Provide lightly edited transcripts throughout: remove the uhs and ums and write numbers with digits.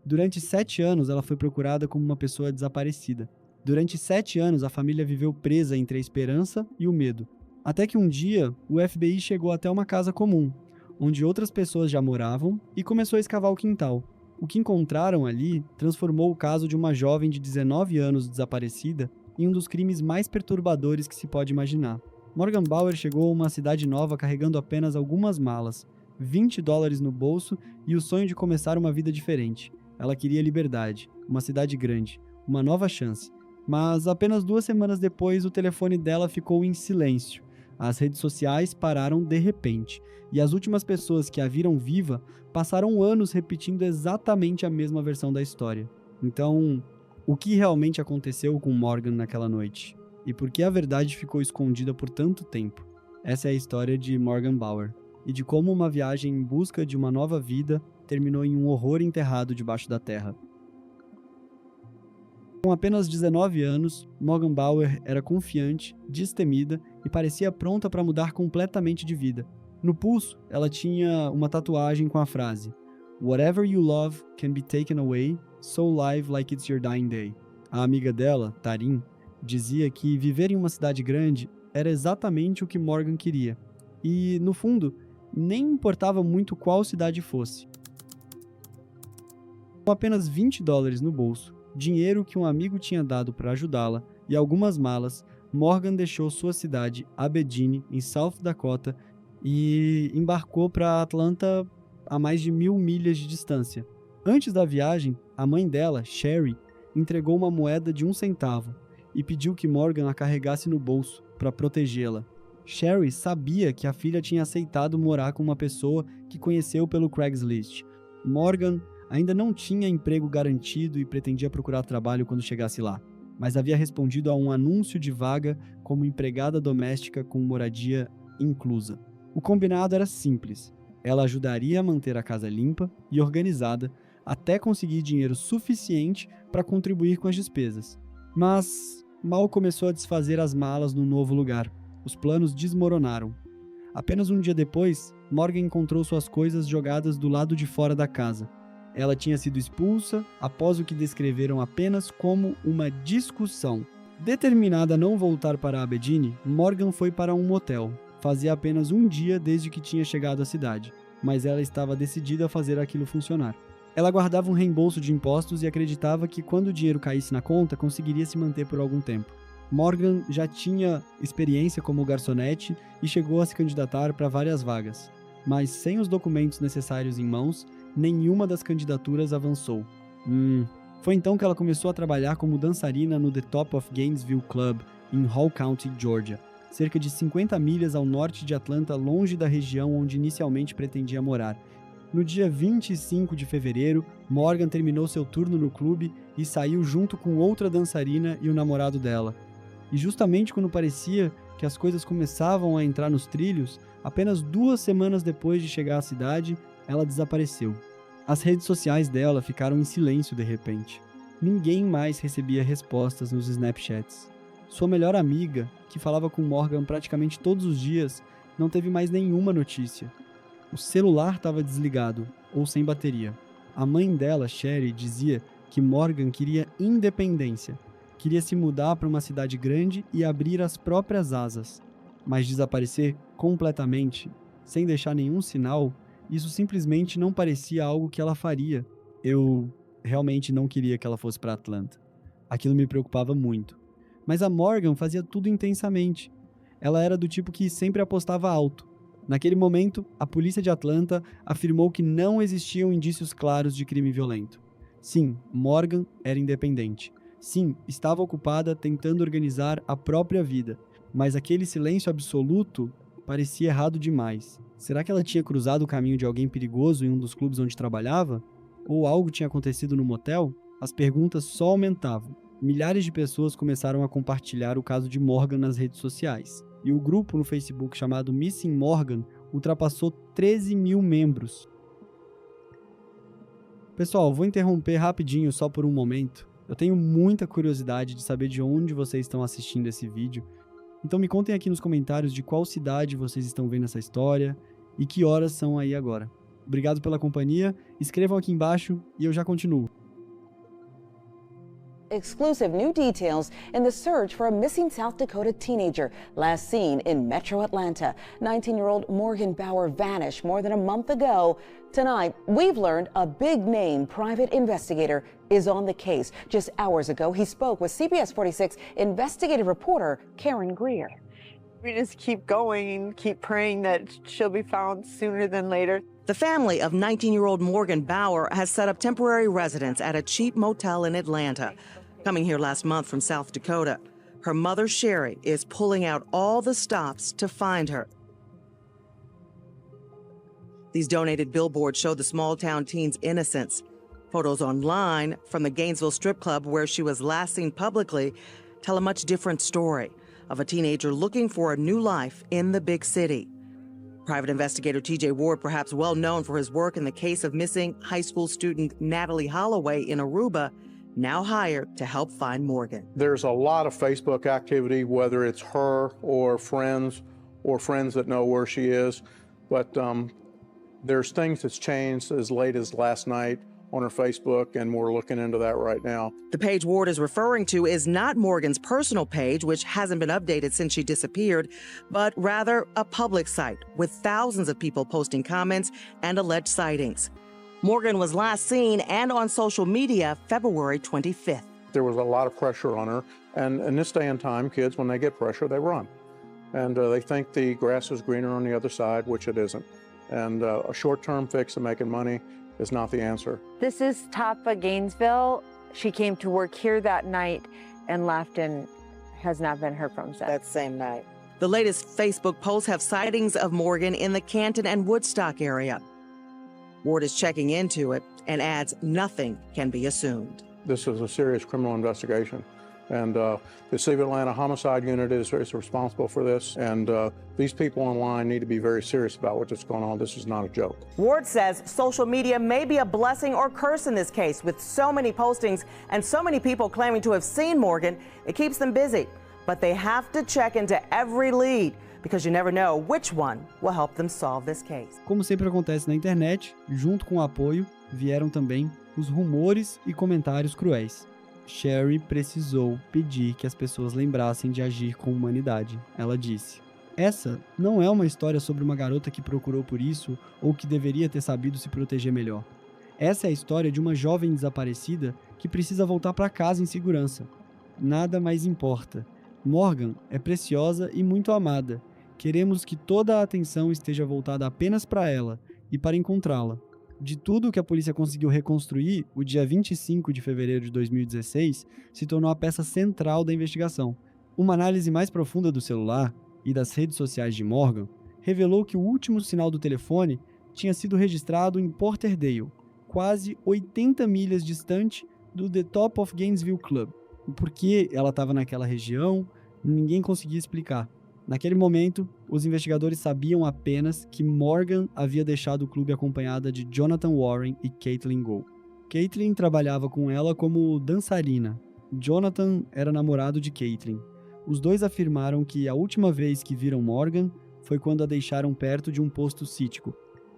Durante 7 anos, ela foi procurada como uma pessoa desaparecida. Durante 7 anos, a família viveu presa entre a esperança e o medo. Até que um dia, o FBI chegou até uma casa comum, onde outras pessoas já moravam, e começou a escavar o quintal. O que encontraram ali transformou o caso de uma jovem de 19 anos desaparecida em um dos crimes mais perturbadores que se pode imaginar. Morgan Bauer chegou a uma cidade nova carregando apenas algumas malas, $20 no bolso e o sonho de começar uma vida diferente. Ela queria liberdade, uma cidade grande, uma nova chance. Mas apenas 2 semanas depois, o telefone dela ficou em silêncio. As redes sociais pararam de repente, e as últimas pessoas que a viram viva passaram anos repetindo exatamente a mesma versão da história. Então, o que realmente aconteceu com Morgan naquela noite? E por que a verdade ficou escondida por tanto tempo? Essa é a história de Morgan Bauer, e de como uma viagem em busca de uma nova vida terminou em um horror enterrado debaixo da terra. Com apenas 19 anos, Morgan Bauer era confiante, destemida e parecia pronta para mudar completamente de vida. No pulso, ela tinha uma tatuagem com a frase "Whatever you love can be taken away, so live like it's your dying day". A amiga dela, Tarin, dizia que viver em uma cidade grande era exatamente o que Morgan queria. E, no fundo, nem importava muito qual cidade fosse. Com apenas $20 no bolso, dinheiro que um amigo tinha dado para ajudá-la, e algumas malas, Morgan deixou sua cidade, Aberdeen, em South Dakota, e embarcou para Atlanta a mais de 1.000 milhas de distância. Antes da viagem, a mãe dela, Sherry, entregou uma moeda de 1 centavo e pediu que Morgan a carregasse no bolso para protegê-la. Sherry sabia que a filha tinha aceitado morar com uma pessoa que conheceu pelo Craigslist. Morgan ainda não tinha emprego garantido e pretendia procurar trabalho quando chegasse lá, mas havia respondido a um anúncio de vaga como empregada doméstica com moradia inclusa. O combinado era simples. Ela ajudaria a manter a casa limpa e organizada até conseguir dinheiro suficiente para contribuir com as despesas. Mas mal começou a desfazer as malas no novo lugar. Os planos desmoronaram. Apenas um dia depois, Morgan encontrou suas coisas jogadas do lado de fora da casa. Ela tinha sido expulsa após o que descreveram apenas como uma discussão. Determinada a não voltar para Aberdeen, Morgan foi para um motel. Fazia apenas um dia desde que tinha chegado à cidade, mas ela estava decidida a fazer aquilo funcionar. Ela guardava um reembolso de impostos e acreditava que quando o dinheiro caísse na conta, conseguiria se manter por algum tempo. Morgan já tinha experiência como garçonete e chegou a se candidatar para várias vagas, mas sem os documentos necessários em mãos, nenhuma das candidaturas avançou. Foi então que ela começou a trabalhar como dançarina no The Top of Gainesville Club, em Hall County, Georgia, cerca de 50 milhas ao norte de Atlanta, longe da região onde inicialmente pretendia morar. No dia 25 de fevereiro, Morgan terminou seu turno no clube e saiu junto com outra dançarina e o namorado dela. E justamente quando parecia que as coisas começavam a entrar nos trilhos, apenas 2 semanas depois de chegar à cidade, ela desapareceu. As redes sociais dela ficaram em silêncio de repente. Ninguém mais recebia respostas nos Snapchats. Sua melhor amiga, que falava com Morgan praticamente todos os dias, não teve mais nenhuma notícia. O celular estava desligado, ou sem bateria. A mãe dela, Sherry, dizia que Morgan queria independência. Queria se mudar para uma cidade grande e abrir as próprias asas. Mas desaparecer completamente, sem deixar nenhum sinal, isso simplesmente não parecia algo que ela faria. Eu realmente não queria que ela fosse para Atlanta. Aquilo me preocupava muito. Mas a Morgan fazia tudo intensamente. Ela era do tipo que sempre apostava alto. Naquele momento, a polícia de Atlanta afirmou que não existiam indícios claros de crime violento. Sim, Morgan era independente. Sim, estava ocupada tentando organizar a própria vida. Mas aquele silêncio absoluto parecia errado demais. Será que ela tinha cruzado o caminho de alguém perigoso em um dos clubes onde trabalhava? Ou algo tinha acontecido no motel? As perguntas só aumentavam. Milhares de pessoas começaram a compartilhar o caso de Morgan nas redes sociais. E o grupo no Facebook chamado Missing Morgan ultrapassou 13.000 membros. Pessoal, vou interromper rapidinho só por um momento. Eu tenho muita curiosidade de saber de onde vocês estão assistindo esse vídeo. Então me contem aqui nos comentários de qual cidade vocês estão vendo essa história e que horas são aí agora. Obrigado pela companhia. Escrevam aqui embaixo e eu já continuo. Exclusive new details in the search for a missing South Dakota teenager last seen in metro Atlanta. 19-year-old Morgan Bauer vanished more than a month ago. Tonight, we've learned a big-name private investigator is on the case. Just hours ago, he spoke with CBS 46 investigative reporter Karen Greer. We just keep going and keep praying that she'll be found sooner than later. The family of 19-year-old Morgan Bauer has set up temporary residence at a cheap motel in Atlanta. Coming here last month from South Dakota, her mother, Sherry, is pulling out all the stops to find her. These donated billboards show the small-town teen's innocence. Photos online from the Gainesville strip club where she was last seen publicly tell a much different story of a teenager looking for a new life in the big city. Private investigator T.J. Ward, perhaps well known for his work in the case of missing high school student Natalie Holloway in Aruba, now hired to help find Morgan. There's a lot of Facebook activity, whether it's her or friends that know where she is. But there's things that's changed as late as last night on her Facebook, and we're looking into that right now. The page Ward is referring to is not Morgan's personal page, which hasn't been updated since she disappeared, but rather a public site with thousands of people posting comments and alleged sightings. Morgan was last seen and on social media February 25th. There was a lot of pressure on her, and in this day and time, kids, when they get pressure, they run. And they think the grass is greener on the other side, which it isn't. And a short-term fix of making money is not the answer. This is Tapa Gainesville. She came to work here that night and left and has not been heard from since. That same night. The latest Facebook posts have sightings of Morgan in the Canton and Woodstock area. Ward is checking into it and adds nothing can be assumed. This is a serious criminal investigation. And the City of Atlanta Homicide Unit is responsible for this. And these people online need to be very serious about what's going on. This is not a joke. Ward says social media may be a blessing or curse in this case. With so many postings and so many people claiming to have seen Morgan, it keeps them busy. But they have to check into every lead, because you never know which one will help them solve this case. Como sempre acontece na internet, junto com o apoio, vieram também os rumores e comentários cruéis. Sherry precisou pedir que as pessoas lembrassem de agir com humanidade. Ela disse: "Essa não é uma história sobre uma garota que procurou por isso ou que deveria ter sabido se proteger melhor. Essa é a história de uma jovem desaparecida que precisa voltar para casa em segurança. Nada mais importa. Morgan é preciosa e muito amada. Queremos que toda a atenção esteja voltada apenas para ela e para encontrá-la." De tudo que a polícia conseguiu reconstruir, o dia 25 de fevereiro de 2016 se tornou a peça central da investigação. Uma análise mais profunda do celular e das redes sociais de Morgan revelou que o último sinal do telefone tinha sido registrado em Porterdale, quase 80 milhas distante do The Top of Gainesville Club. Por que ela estava naquela região, ninguém conseguia explicar. Naquele momento, os investigadores sabiam apenas que Morgan havia deixado o clube acompanhada de Jonathan Warren e Caitlin Gould. Caitlin trabalhava com ela como dançarina. Jonathan era namorado de Caitlin. Os dois afirmaram que a última vez que viram Morgan foi quando a deixaram perto de um posto cítico.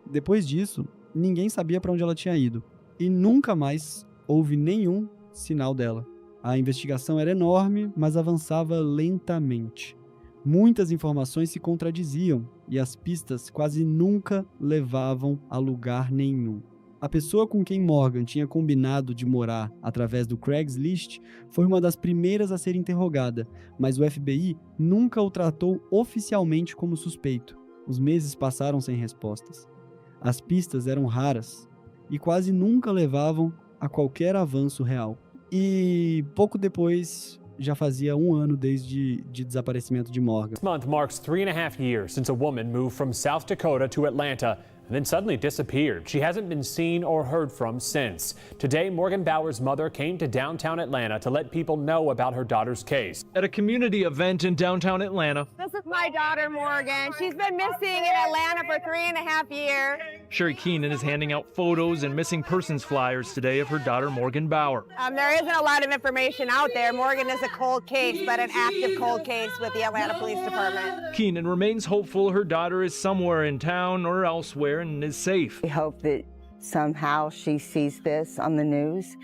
Depois disso, ninguém sabia para onde ela tinha ido. E nunca mais houve nenhum sinal dela. A investigação era enorme, mas avançava lentamente. Muitas informações se contradiziam e as pistas quase nunca levavam a lugar nenhum. A pessoa com quem Morgan tinha combinado de morar através do Craigslist foi uma das primeiras a ser interrogada, mas o FBI nunca o tratou oficialmente como suspeito. Os meses passaram sem respostas. As pistas eram raras e quase nunca levavam a qualquer avanço real. E pouco depois, já fazia um ano desde o desaparecimento de Morgan. This month marks 3.5 years since a woman moved from South Dakota to Atlanta and then suddenly disappeared. She hasn't been seen or heard from since. Today, Morgan Bauer's mother came to downtown Atlanta to let people know about her daughter's case. At a community event in downtown Atlanta, "This is my daughter, Morgan. She's been missing in Atlanta for 3.5 years. Sherry Keenan is handing out photos and missing persons flyers today of her daughter, Morgan Bauer. There isn't a lot of information out there. Morgan is a cold case, but an active cold case with the Atlanta Police Department." Keenan remains hopeful her daughter is somewhere in town or elsewhere there and is safe. We hope that somehow she sees this on the news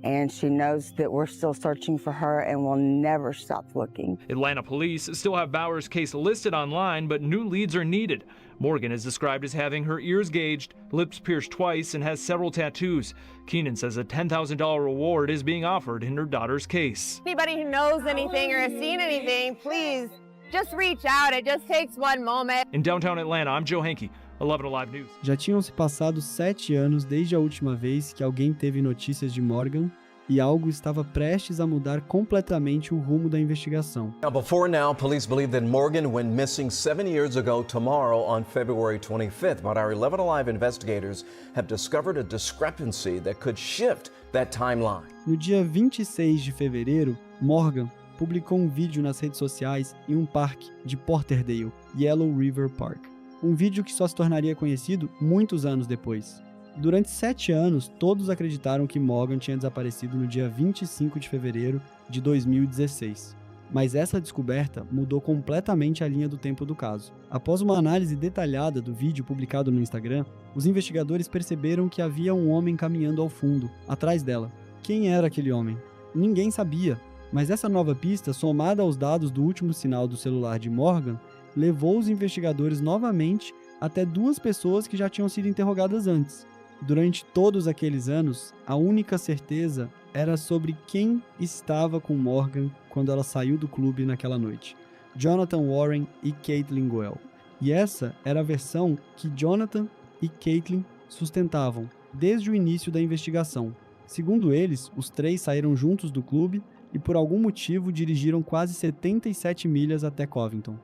and she knows that we're still searching for her and we'll never stop looking. Atlanta police still have Bowers' case listed online, but new leads are needed. Morgan is described as having her ears gauged, lips pierced twice, and has several tattoos. Keenan says a $10,000 reward is being offered in her daughter's case. Anybody who knows anything or has seen anything, please just reach out. It just takes one moment. In downtown Atlanta, I'm Joe Henke, 11 Alive News. Já tinham se passado 7 anos desde a última vez que alguém teve notícias de Morgan e algo estava prestes a mudar completamente o rumo da investigação. Now, before now, police believe that Morgan went missing 7 years ago tomorrow on February 25th. But our 11 Alive investigators have discovered a discrepancy that could shift that timeline. No dia 26 de fevereiro, Morgan publicou um vídeo nas redes sociais em um parque de Porterdale, Yellow River Park. Um vídeo que só se tornaria conhecido muitos anos depois. Durante 7 anos, todos acreditaram que Morgan tinha desaparecido no dia 25 de fevereiro de 2016. Mas essa descoberta mudou completamente a linha do tempo do caso. Após uma análise detalhada do vídeo publicado no Instagram, os investigadores perceberam que havia um homem caminhando ao fundo, atrás dela. Quem era aquele homem? Ninguém sabia, mas essa nova pista, somada aos dados do último sinal do celular de Morgan, levou os investigadores novamente até 2 pessoas que já tinham sido interrogadas antes. Durante todos aqueles anos, a única certeza era sobre quem estava com Morgan quando ela saiu do clube naquela noite: Jonathan Warren e Caitlin Goel. E essa era a versão que Jonathan e Caitlin sustentavam desde o início da investigação. Segundo eles, os 3 saíram juntos do clube e por algum motivo dirigiram quase 77 milhas até Covington.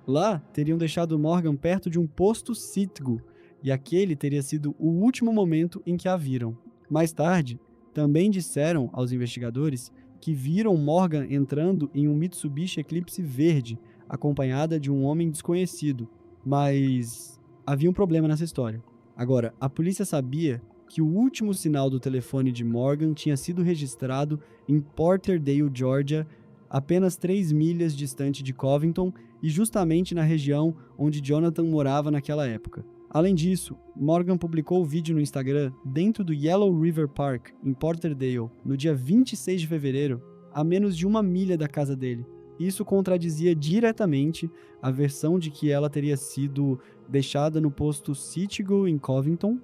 Lá, teriam deixado Morgan perto de um posto Citgo, e aquele teria sido o último momento em que a viram. Mais tarde, também disseram aos investigadores que viram Morgan entrando em um Mitsubishi Eclipse verde, acompanhada de um homem desconhecido. Mas havia um problema nessa história. Agora, a polícia sabia que o último sinal do telefone de Morgan tinha sido registrado em Porterdale, Georgia, apenas 3 milhas distante de Covington e justamente na região onde Jonathan morava naquela época. Além disso, Morgan publicou o vídeo no Instagram dentro do Yellow River Park, em Porterdale, no dia 26 de fevereiro, a menos de 1 milha da casa dele. Isso contradizia diretamente a versão de que ela teria sido deixada no posto Citgo, em Covington.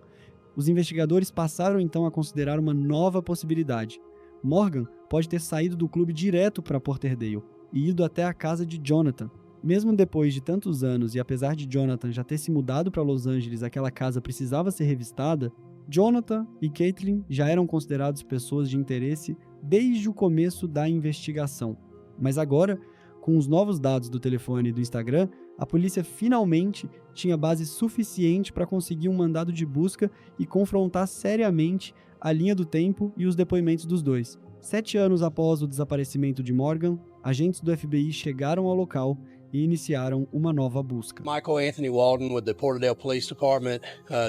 Os investigadores passaram então a considerar uma nova possibilidade. Morgan pode ter saído do clube direto para Porterdale e ido até a casa de Jonathan. Mesmo depois de tantos anos e apesar de Jonathan já ter se mudado para Los Angeles, aquela casa precisava ser revistada, Jonathan e Caitlin já eram considerados pessoas de interesse desde o começo da investigação. Mas agora, com os novos dados do telefone e do Instagram, a polícia finalmente tinha base suficiente para conseguir um mandado de busca e confrontar seriamente a linha do tempo e os depoimentos dos dois. 7 anos após o desaparecimento de Morgan, agentes do FBI chegaram ao local e iniciaram uma nova busca. Michael Anthony Walden with the Porterdale Police Department.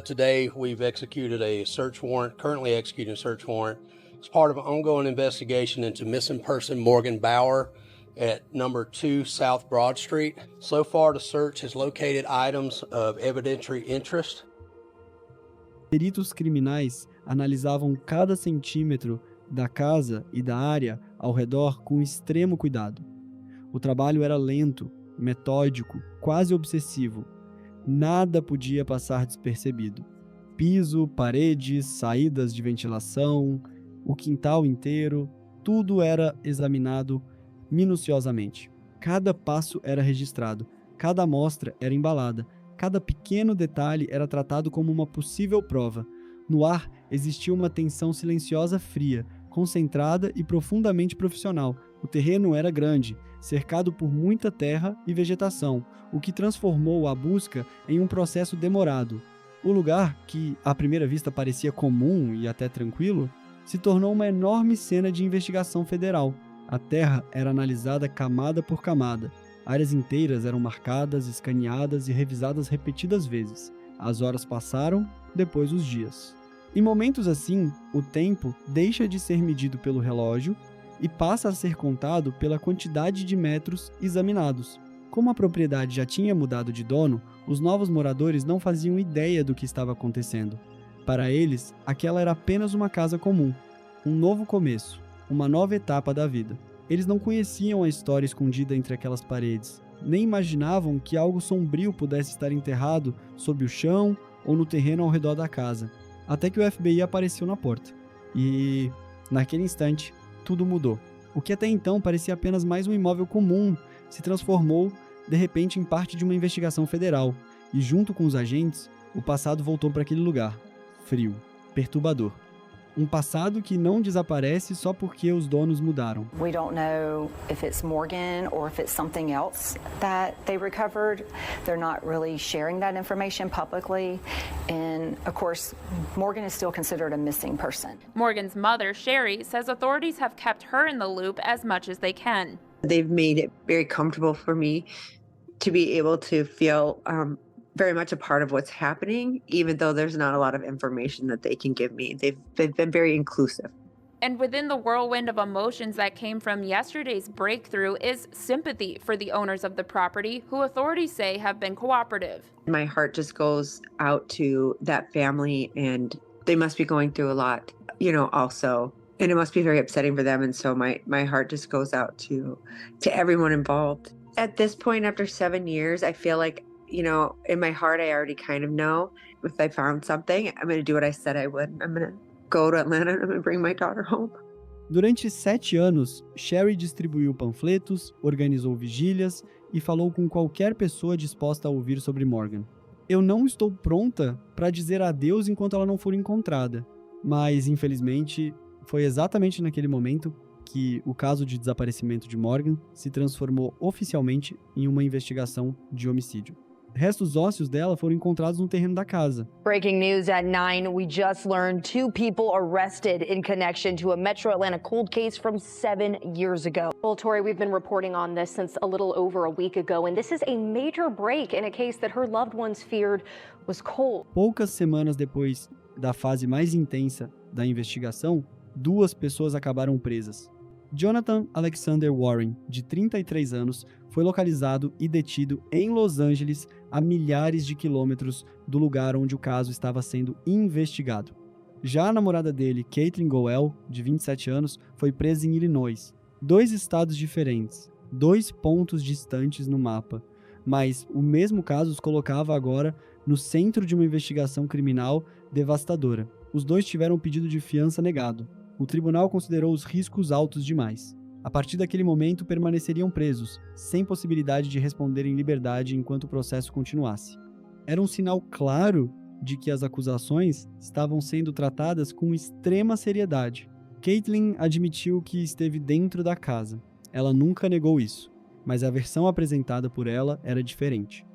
Today we've executed a search warrant, currently executing a search warrant. It's part of an ongoing investigation into missing person Morgan Bauer at number 2 South Broad Street. So far the search has located items of evidentiary interest. Peritos criminais analisavam cada centímetro da casa e da área ao redor com extremo cuidado. O trabalho era lento, metódico, quase obsessivo. Nada podia passar despercebido. Piso, paredes, saídas de ventilação, o quintal inteiro, tudo era examinado minuciosamente. Cada passo era registrado, cada amostra era embalada, cada pequeno detalhe era tratado como uma possível prova. No ar existia uma tensão silenciosa fria, concentrada e profundamente profissional. O terreno era grande, cercado por muita terra e vegetação, o que transformou a busca em um processo demorado. O lugar, que à primeira vista parecia comum e até tranquilo, se tornou uma enorme cena de investigação federal. A terra era analisada camada por camada. Áreas inteiras eram marcadas, escaneadas e revisadas repetidas vezes. As horas passaram, depois os dias. Em momentos assim, o tempo deixa de ser medido pelo relógio e passa a ser contado pela quantidade de metros examinados. Como a propriedade já tinha mudado de dono, os novos moradores não faziam ideia do que estava acontecendo. Para eles, aquela era apenas uma casa comum, um novo começo, uma nova etapa da vida. Eles não conheciam a história escondida entre aquelas paredes, nem imaginavam que algo sombrio pudesse estar enterrado sob o chão ou no terreno ao redor da casa, até que o FBI apareceu na porta. E, naquele instante, tudo mudou. O que até então parecia apenas mais um imóvel comum se transformou, de repente, em parte de uma investigação federal, e junto com os agentes, o passado voltou para aquele lugar, frio, perturbador. Um passado que não desaparece só porque os donos mudaram. We don't know if it's Morgan or if it's something else that they recovered. They're not really sharing that information publicly. And of course, Morgan is still considered a missing person. Morgan's mother, Sherry, says authorities have kept her in the loop as much as they can. They've made it very comfortable for me to be able to feel very much a part of what's happening, even though there's not a lot of information that they can give me. They've been very inclusive. And within the whirlwind of emotions that came from yesterday's breakthrough is sympathy for the owners of the property, who authorities say have been cooperative. My heart just goes out to that family, and they must be going through a lot, also. And it must be very upsetting for them. And so my heart just goes out to everyone involved. At this point, after 7 years, I feel like, in my heart, I already kind of know if I found something, I'm going to do what I said I would. I'm going to go to Atlanta and I'm going to bring my daughter home. Durante 7 anos, Sherry distribuiu panfletos, organizou vigílias e falou com qualquer pessoa disposta a ouvir sobre Morgan. Eu não estou pronta para dizer adeus enquanto ela não for encontrada, mas, infelizmente, foi exatamente naquele momento que o caso de desaparecimento de Morgan se transformou oficialmente em uma investigação de homicídio. Restos ósseos dela foram encontrados no terreno da casa. Breaking news at 9, we just learned 2 people arrested in connection to a Metro Atlanta cold case from 7 years ago. Well, Tori, we've been reporting on this since a little over a week ago, and this is a major break in a case that her loved ones feared was cold. Poucas semanas depois da fase mais intensa da investigação, 2 pessoas acabaram presas. Jonathan Alexander Warren, de 33 anos, foi localizado e detido em Los Angeles, a milhares de quilômetros do lugar onde o caso estava sendo investigado. Já a namorada dele, Caitlin Goel, de 27 anos, foi presa em Illinois. 2 estados diferentes, 2 pontos distantes no mapa, mas o mesmo caso os colocava agora no centro de uma investigação criminal devastadora. Os 2 tiveram o pedido de fiança negado. O tribunal considerou os riscos altos demais. A partir daquele momento, permaneceriam presos, sem possibilidade de responder em liberdade enquanto o processo continuasse. Era um sinal claro de que as acusações estavam sendo tratadas com extrema seriedade. Caitlin admitiu que esteve dentro da casa. Ela nunca negou isso, mas a versão apresentada por ela era diferente.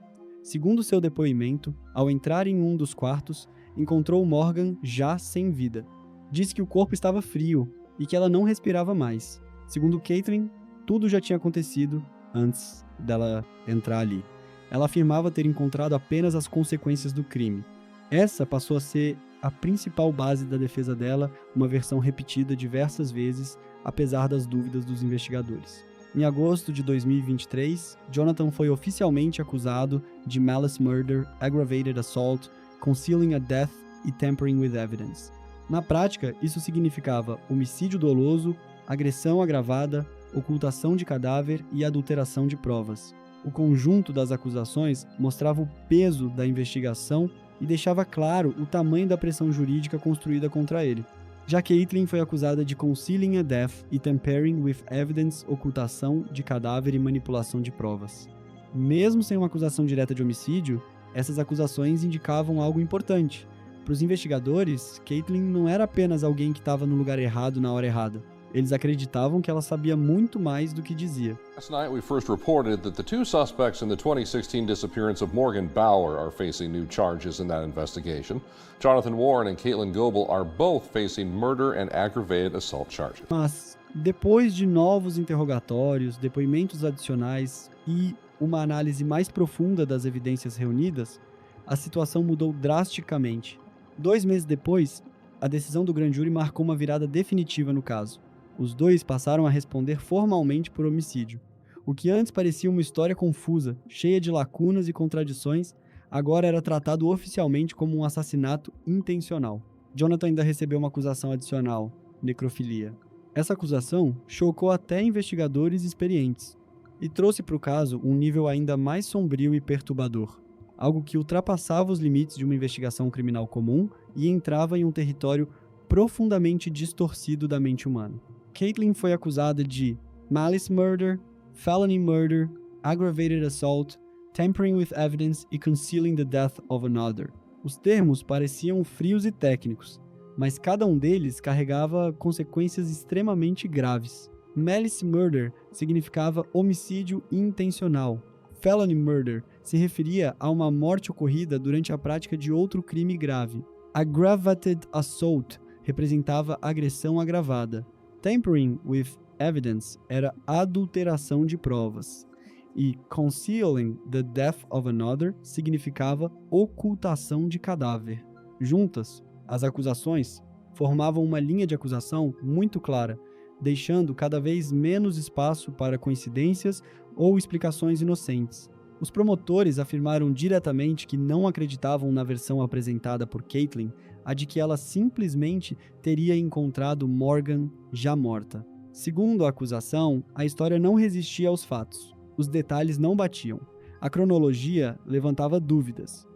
Segundo seu depoimento, ao entrar em um dos quartos, encontrou Morgan já sem vida. Disse que o corpo estava frio e que ela não respirava mais. Segundo Caitlin, tudo já tinha acontecido antes dela entrar ali. Ela afirmava ter encontrado apenas as consequências do crime. Essa passou a ser a principal base da defesa dela, uma versão repetida diversas vezes, apesar das dúvidas dos investigadores. Em agosto de 2023, Jonathan foi oficialmente acusado de malice murder, aggravated assault, concealing a death e tampering with evidence. Na prática, isso significava homicídio doloso, agressão agravada, ocultação de cadáver e adulteração de provas. O conjunto das acusações mostrava o peso da investigação e deixava claro o tamanho da pressão jurídica construída contra ele. Já Caitlin foi acusada de concealing a death e tampering with evidence, ocultação de cadáver e manipulação de provas. Mesmo sem uma acusação direta de homicídio, essas acusações indicavam algo importante. Para os investigadores, Caitlin não era apenas alguém que estava no lugar errado na hora errada. Eles acreditavam que ela sabia muito mais do que dizia. Last night we first reported that the 2 suspects in the 2016 disappearance of Morgan Bauer are facing new charges in that investigation. Jonathan Warren and Caitlin Goebel are both facing murder and aggravated assault charges. Mas, depois de novos interrogatórios, depoimentos adicionais e uma análise mais profunda das evidências reunidas, a situação mudou drasticamente. 2 meses depois, a decisão do grande júri marcou uma virada definitiva no caso. Os 2 passaram a responder formalmente por homicídio. O que antes parecia uma história confusa, cheia de lacunas e contradições, agora era tratado oficialmente como um assassinato intencional. Jonathan ainda recebeu uma acusação adicional, necrofilia. Essa acusação chocou até investigadores experientes e trouxe para o caso um nível ainda mais sombrio e perturbador, algo que ultrapassava os limites de uma investigação criminal comum e entrava em um território profundamente distorcido da mente humana. Caitlyn foi acusada de malice murder, felony murder, aggravated assault, tampering with evidence e concealing the death of another. Os termos pareciam frios e técnicos, mas cada um deles carregava consequências extremamente graves. Malice murder significava homicídio intencional. Felony murder se referia a uma morte ocorrida durante a prática de outro crime grave. Aggravated assault representava agressão agravada. Tampering with evidence era adulteração de provas. E concealing the death of another significava ocultação de cadáver. Juntas, as acusações formavam uma linha de acusação muito clara, deixando cada vez menos espaço para coincidências ou explicações inocentes. Os promotores afirmaram diretamente que não acreditavam na versão apresentada por Caitlyn, a de que ela simplesmente teria encontrado Morgan já morta. Segundo a acusação, a história não resistia aos fatos. Os detalhes não batiam. A cronologia levantava dúvidas.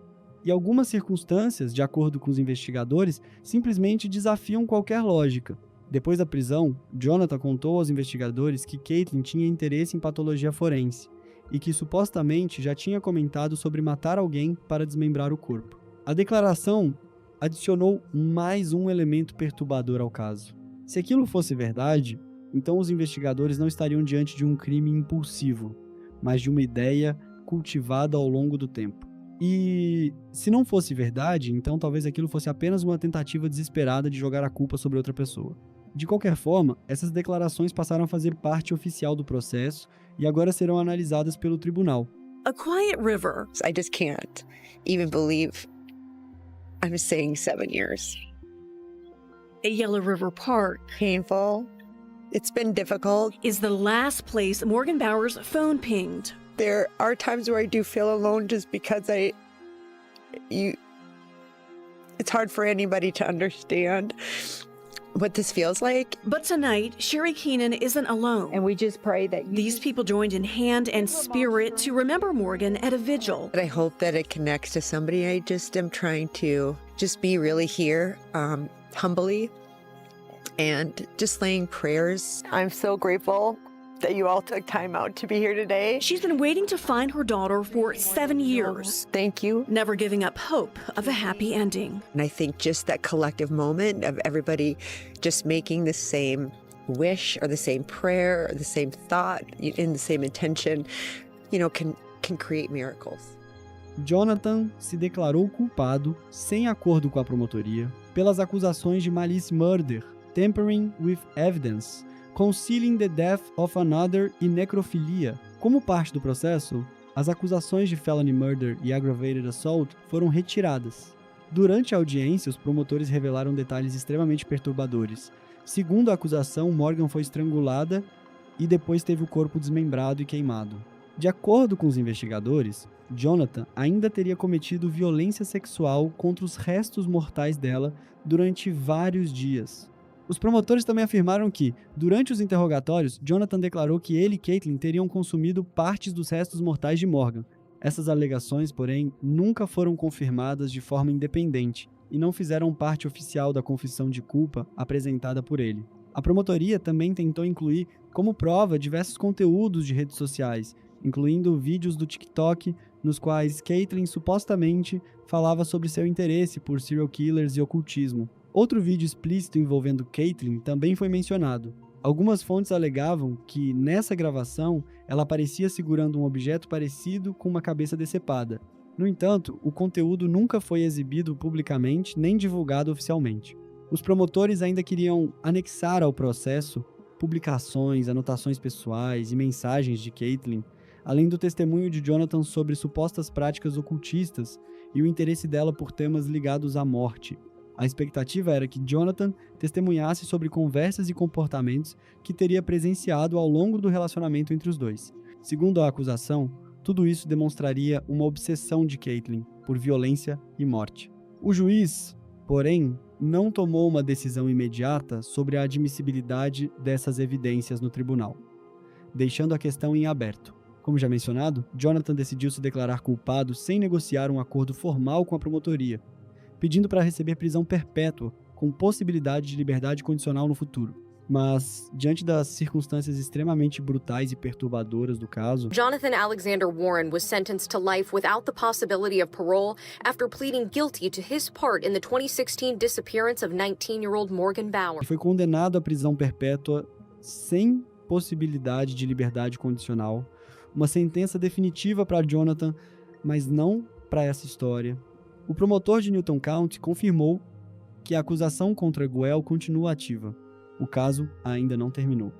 E algumas circunstâncias, de acordo com os investigadores, simplesmente desafiam qualquer lógica. Depois da prisão, Jonathan contou aos investigadores que Caitlyn tinha interesse em patologia forense e que supostamente já tinha comentado sobre matar alguém para desmembrar o corpo. A declaração adicionou mais um elemento perturbador ao caso. Se aquilo fosse verdade, então os investigadores não estariam diante de um crime impulsivo, mas de uma ideia cultivada ao longo do tempo. E se não fosse verdade, então talvez aquilo fosse apenas uma tentativa desesperada de jogar a culpa sobre outra pessoa. De qualquer forma, essas declarações passaram a fazer parte oficial do processo e agora serão analisadas pelo tribunal. A quiet river. I just can't even believe I'm saying 7 years. A Yellow River Park. Painful. It's been difficult. Is the last place Morgan Bauer's phone pinged. There are times where I do feel alone just because it's hard for anybody to understand what this feels like. But tonight, Sherry Keenan isn't alone. And we just pray that these people joined in hand and spirit to remember Morgan at a vigil. I hope that it connects to somebody. I just am trying to just be really here, humbly, and just laying prayers. I'm so grateful that you all took time out to be here today. She's been waiting to find her daughter for 7 years. Thank you. Never giving up hope of a happy ending. And I think just that collective moment of everybody just making the same wish or the same prayer or the same thought in the same intention, can create miracles. Jonathan se declarou culpado, sem acordo com a promotoria, pelas acusações de malice murder, tampering with evidence, concealing the death of another e necrofilia. Como parte do processo, as acusações de felony murder e aggravated assault foram retiradas. Durante a audiência, os promotores revelaram detalhes extremamente perturbadores. Segundo a acusação, Morgan foi estrangulada e depois teve o corpo desmembrado e queimado. De acordo com os investigadores, Jonathan ainda teria cometido violência sexual contra os restos mortais dela durante vários dias. Os promotores também afirmaram que, durante os interrogatórios, Jonathan declarou que ele e Caitlyn teriam consumido partes dos restos mortais de Morgan. Essas alegações, porém, nunca foram confirmadas de forma independente e não fizeram parte oficial da confissão de culpa apresentada por ele. A promotoria também tentou incluir como prova diversos conteúdos de redes sociais, incluindo vídeos do TikTok, nos quais Caitlyn supostamente falava sobre seu interesse por serial killers e ocultismo. Outro vídeo explícito envolvendo Caitlyn também foi mencionado. Algumas fontes alegavam que, nessa gravação, ela aparecia segurando um objeto parecido com uma cabeça decepada. No entanto, o conteúdo nunca foi exibido publicamente nem divulgado oficialmente. Os promotores ainda queriam anexar ao processo publicações, anotações pessoais e mensagens de Caitlyn, além do testemunho de Jonathan sobre supostas práticas ocultistas e o interesse dela por temas ligados à morte. A expectativa era que Jonathan testemunhasse sobre conversas e comportamentos que teria presenciado ao longo do relacionamento entre os dois. Segundo a acusação, tudo isso demonstraria uma obsessão de Caitlyn por violência e morte. O juiz, porém, não tomou uma decisão imediata sobre a admissibilidade dessas evidências no tribunal, deixando a questão em aberto. Como já mencionado, Jonathan decidiu se declarar culpado sem negociar um acordo formal com a promotoria, pedindo para receber prisão perpétua, com possibilidade de liberdade condicional no futuro. Mas, diante das circunstâncias extremamente brutais e perturbadoras do caso, Jonathan Alexander Warren was sentenced to life without the possibility of parole after pleading guilty to his part in the 2016 disappearance of 19-year-old Morgan Bauer. Foi condenado à prisão perpétua sem possibilidade de liberdade condicional, uma sentença definitiva para Jonathan, mas não para essa história. O promotor de Newton County confirmou que a acusação contra Guel continua ativa. O caso ainda não terminou.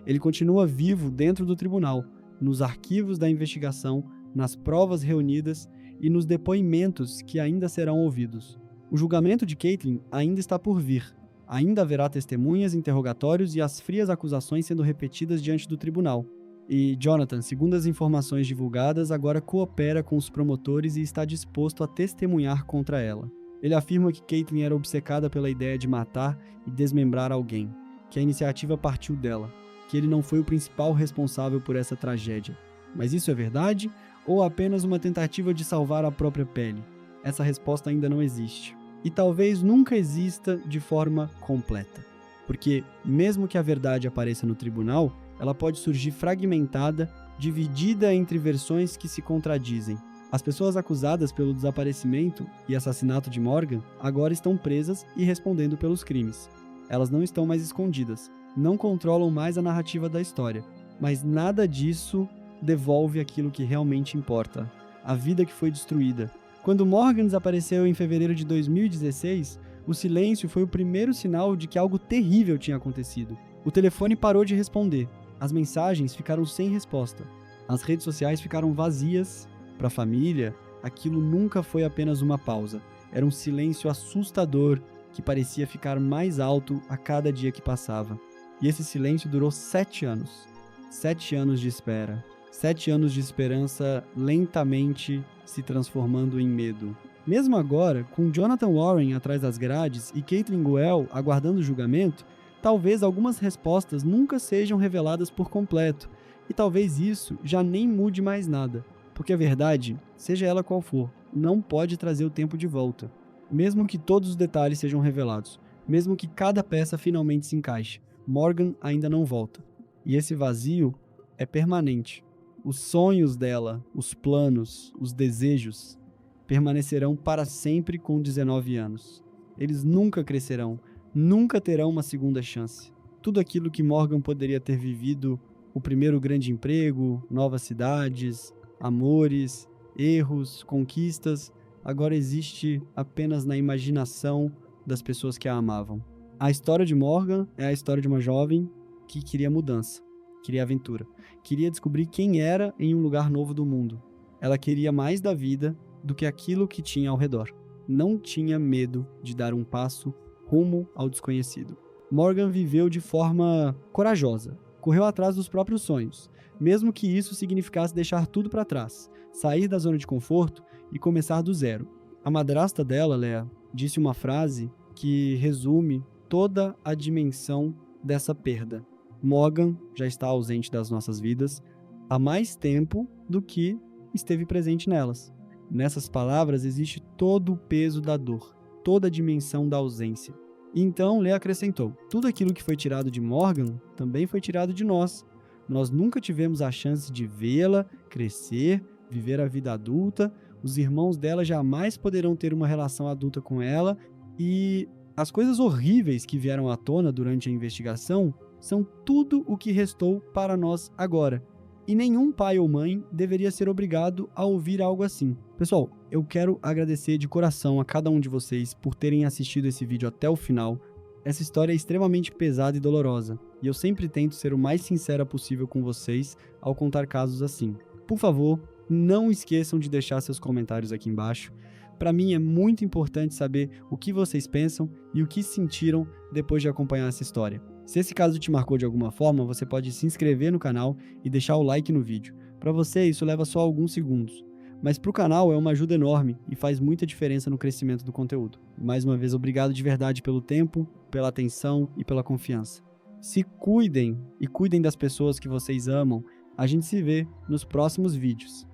Ele continua vivo dentro do tribunal, nos arquivos da investigação, nas provas reunidas e nos depoimentos que ainda serão ouvidos. O julgamento de Caitlyn ainda está por vir. Ainda haverá testemunhas, interrogatórios e as frias acusações sendo repetidas diante do tribunal. E Jonathan, segundo as informações divulgadas, agora coopera com os promotores e está disposto a testemunhar contra ela. Ele afirma que Caitlyn era obcecada pela ideia de matar e desmembrar alguém, que a iniciativa partiu dela, que ele não foi o principal responsável por essa tragédia. Mas isso é verdade ou apenas uma tentativa de salvar a própria pele? Essa resposta ainda não existe. E talvez nunca exista de forma completa. Porque, mesmo que a verdade apareça no tribunal, ela pode surgir fragmentada, dividida entre versões que se contradizem. As pessoas acusadas pelo desaparecimento e assassinato de Morgan agora estão presas e respondendo pelos crimes. Elas não estão mais escondidas, não controlam mais a narrativa da história, mas nada disso devolve aquilo que realmente importa, a vida que foi destruída. Quando Morgan desapareceu em fevereiro de 2016, o silêncio foi o primeiro sinal de que algo terrível tinha acontecido. O telefone parou de responder, as mensagens ficaram sem resposta, as redes sociais ficaram vazias. Para a família, aquilo nunca foi apenas uma pausa. Era um silêncio assustador que parecia ficar mais alto a cada dia que passava. E esse silêncio durou 7 anos. 7 anos de espera. 7 anos de esperança lentamente se transformando em medo. Mesmo agora, com Jonathan Warren atrás das grades e Caitlyn Guel aguardando o julgamento, talvez algumas respostas nunca sejam reveladas por completo, e talvez isso já nem mude mais nada, porque a verdade, seja ela qual for, não pode trazer o tempo de volta. Mesmo que todos os detalhes sejam revelados, mesmo que cada peça finalmente se encaixe, Morgan ainda não volta. E esse vazio é permanente. Os sonhos dela, os planos, os desejos, permanecerão para sempre com 19 anos. Eles nunca crescerão, nunca terão uma segunda chance. Tudo aquilo que Morgan poderia ter vivido, o primeiro grande emprego, novas cidades, amores, erros, conquistas, agora existe apenas na imaginação das pessoas que a amavam. A história de Morgan é a história de uma jovem que queria mudança, queria aventura, queria descobrir quem era em um lugar novo do mundo. Ela queria mais da vida do que aquilo que tinha ao redor. Não tinha medo de dar um passo rumo ao desconhecido. Morgan viveu de forma corajosa, correu atrás dos próprios sonhos, mesmo que isso significasse deixar tudo para trás, sair da zona de conforto e começar do zero. A madrasta dela, Lea, disse uma frase que resume toda a dimensão dessa perda. Morgan já está ausente das nossas vidas há mais tempo do que esteve presente nelas. Nessas palavras existe todo o peso da dor, toda a dimensão da ausência. E então Lea acrescentou: tudo aquilo que foi tirado de Morgan também foi tirado de nós. Nós nunca tivemos a chance de vê-la crescer, viver a vida adulta. Os irmãos dela jamais poderão ter uma relação adulta com ela. E as coisas horríveis que vieram à tona durante a investigação são tudo o que restou para nós agora. E nenhum pai ou mãe deveria ser obrigado a ouvir algo assim. Pessoal, eu quero agradecer de coração a cada um de vocês por terem assistido esse vídeo até o final. Essa história é extremamente pesada e dolorosa, e eu sempre tento ser o mais sincera possível com vocês ao contar casos assim. Por favor, não esqueçam de deixar seus comentários aqui embaixo. Para mim é muito importante saber o que vocês pensam e o que sentiram depois de acompanhar essa história. Se esse caso te marcou de alguma forma, você pode se inscrever no canal e deixar o like no vídeo. Para você, isso leva só alguns segundos. Mas para o canal é uma ajuda enorme e faz muita diferença no crescimento do conteúdo. Mais uma vez, obrigado de verdade pelo tempo, pela atenção e pela confiança. Se cuidem e cuidem das pessoas que vocês amam. A gente se vê nos próximos vídeos.